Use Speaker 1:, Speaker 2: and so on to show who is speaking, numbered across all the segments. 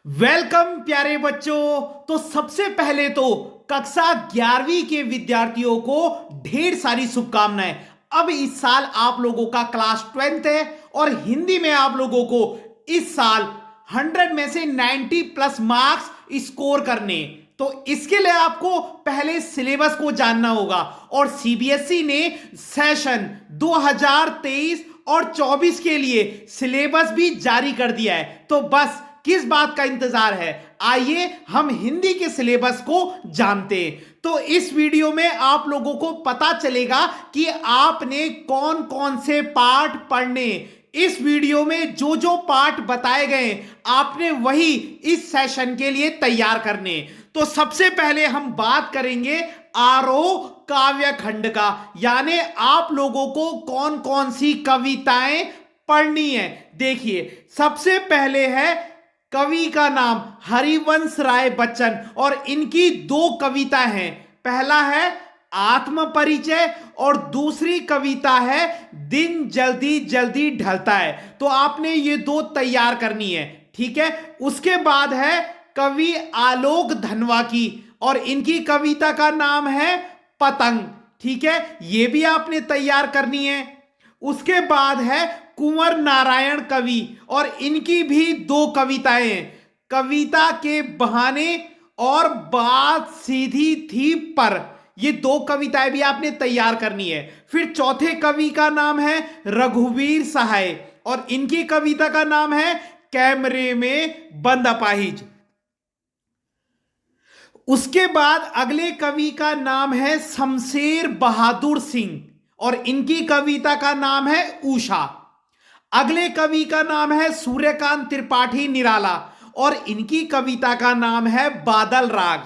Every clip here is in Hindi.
Speaker 1: वेलकम प्यारे बच्चों। तो सबसे पहले तो कक्षा 11वीं के विद्यार्थियों को ढेर सारी शुभकामनाएं। अब इस साल आप लोगों का क्लास 12th है और हिंदी में आप लोगों को इस साल 100 में से 90 प्लस मार्क्स स्कोर करने। तो इसके लिए आपको पहले सिलेबस को जानना होगा और सीबीएसई ने सेशन 2023 और 24 के लिए सिलेबस भी जारी कर दिया है। तो बस किस बात का इंतजार है, आइए हम हिंदी के सिलेबस को जानते हैं। तो इस वीडियो में आप लोगों को पता चलेगा कि आपने कौन कौन से पार्ट पढ़ने। इस वीडियो में जो जो पार्ट बताए गए आपने वही इस सेशन के लिए तैयार करने। तो सबसे पहले हम बात करेंगे आरोह काव्य खंड का, यानी आप लोगों को कौन कौन सी कविताएं पढ़नी है। देखिए, सबसे पहले है कवि का नाम हरिवंश राय बच्चन और इनकी दो कविता हैं। पहला है आत्म परिचय और दूसरी कविता है दिन जल्दी जल्दी ढलता है। तो आपने ये दो तैयार करनी है, ठीक है। उसके बाद है कवि आलोक धनवा की और इनकी कविता का नाम है पतंग, ठीक है, ये भी आपने तैयार करनी है। उसके बाद है कुंवर नारायण कवि और इनकी भी दो कविताएं हैं, कविता के बहाने और बात सीधी थी पर। ये दो कविताएं भी आपने तैयार करनी है। फिर चौथे कवि का नाम है रघुवीर सहाय और इनकी कविता का नाम है कैमरे में बंद अपाहिज। उसके बाद अगले कवि का नाम है शमशेर बहादुर सिंह और इनकी कविता का नाम है उषा। अगले कवि का नाम है सूर्यकांत त्रिपाठी निराला और इनकी कविता का नाम है बादल राग।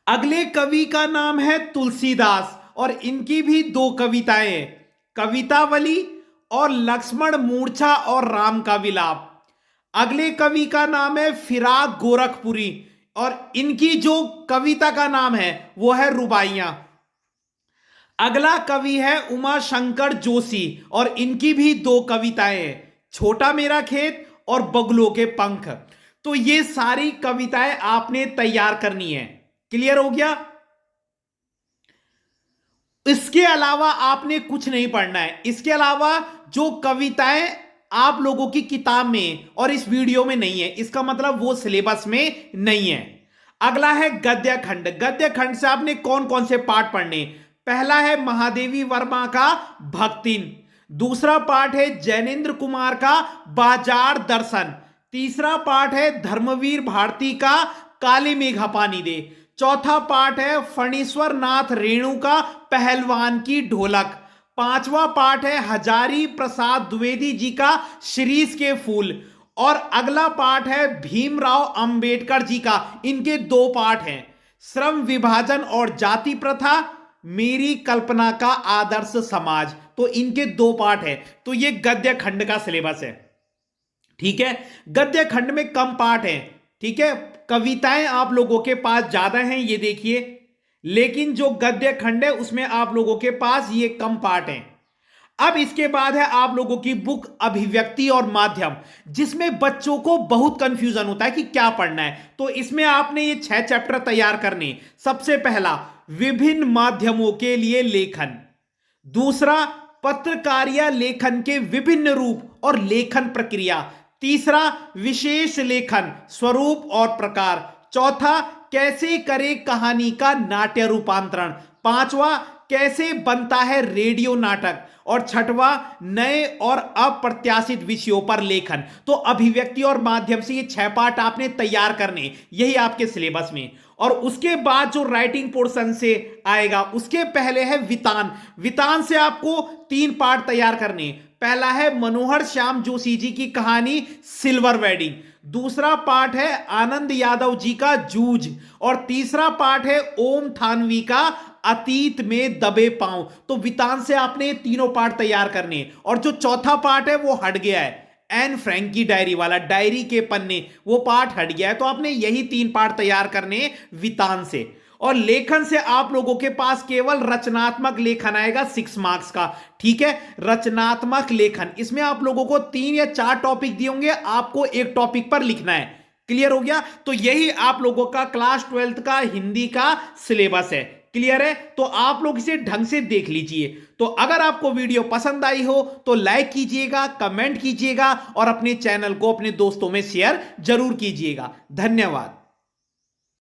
Speaker 1: अगले कवि का नाम है तुलसीदास और इनकी भी दो कविताएं हैं, कवितावली और लक्ष्मण मूर्छा और राम का विलाप। अगले कवि का नाम है फिराक गोरखपुरी और इनकी जो कविता का नाम है वो है रुबाइयां। अगला कवि है उमा शंकर जोशी और इनकी भी दो कविताएं हैं, छोटा मेरा खेत और बगुलों के पंख। तो ये सारी कविताएं आपने तैयार करनी है। क्लियर हो गया। इसके अलावा आपने कुछ नहीं पढ़ना है। इसके अलावा जो कविताएं आप लोगों की किताब में और इस वीडियो में नहीं है, इसका मतलब वो सिलेबस में नहीं है। अगला है गद्य खंड। गद्य खंड से आपने कौन कौन से पाठ पढ़ने। पहला है महादेवी वर्मा का भक्तिन, दूसरा पाठ है जैनेन्द्र कुमार का बाजार दर्शन, तीसरा पाठ है धर्मवीर भारती का काली मेघा पानी दे, चौथा पाठ है फणीश्वर नाथ रेणु का पहलवान की ढोलक, पांचवा पाठ है हजारी प्रसाद द्विवेदी जी का शीरीष के फूल और अगला पाठ है भीमराव अंबेडकर जी का। इनके दो पाठ हैं, श्रम विभाजन और जाति प्रथा, मेरी कल्पना का आदर्श समाज। तो इनके दो पाठ है। तो ये गद्य खंड का सिलेबस है, ठीक है। गद्य खंड में कम पाठ है, ठीक है। कविताएं आप लोगों के पास ज्यादा हैं, ये देखिए, लेकिन जो गद्य खंड है उसमें आप लोगों के पास ये कम पाठ है। अब इसके बाद है आप लोगों की बुक अभिव्यक्ति और माध्यम, जिसमें बच्चों को बहुत कंफ्यूजन होता है कि क्या पढ़ना है। तो इसमें आपने ये 6 चैप्टर तैयार करने। सबसे पहला विभिन्न माध्यमों के लिए लेखन, दूसरा पत्रकारिता लेखन के विभिन्न रूप और लेखन प्रक्रिया, तीसरा विशेष लेखन स्वरूप और प्रकार, चौथा कैसे करें कहानी का नाट्य रूपांतरण, पांचवा कैसे बनता है रेडियो नाटक और छठवां नए और अप्रत्याशित विषयों पर लेखन। तो अभिव्यक्ति और माध्यम से ये 6 पाठ आपने तैयार करने, यही आपके सिलेबस में। और उसके बाद जो राइटिंग पोर्शन से आएगा उसके पहले है वितान। वितान से आपको 3 पाठ तैयार करने। पहला है मनोहर श्याम जोशी जी की कहानी सिल्वर वेडिंग, दूसरा पाठ है आनंद यादव जी का जूझ और तीसरा पाठ है ओम थानवी का अतीत में दबे पांव। तो वितान से आपने तीनों पाठ तैयार करने। और जो चौथा पाठ है वो हट गया है, एन फ्रैंक की डायरी वाला, डायरी के पन्ने, वो पाठ हट गया है। तो आपने यही 3 पाठ तैयार करने वितान से। और लेखन से आप लोगों के पास केवल रचनात्मक लेखन आएगा 6 मार्क्स का। ठीक है, रचनात्मक लेखन, इसमें आप लोगों को 3 या 4 टॉपिक दिए होंगे, आपको एक टॉपिक पर लिखना है। क्लियर हो गया? तो यही आप लोगों का क्लास 12th का हिंदी का सिलेबस है। क्लियर है? तो आप लोग इसे ढंग से देख लीजिए। तो अगर आपको वीडियो पसंद आई हो तो लाइक कीजिएगा, कमेंट कीजिएगा और अपने चैनल को अपने दोस्तों में शेयर जरूर कीजिएगा। धन्यवाद।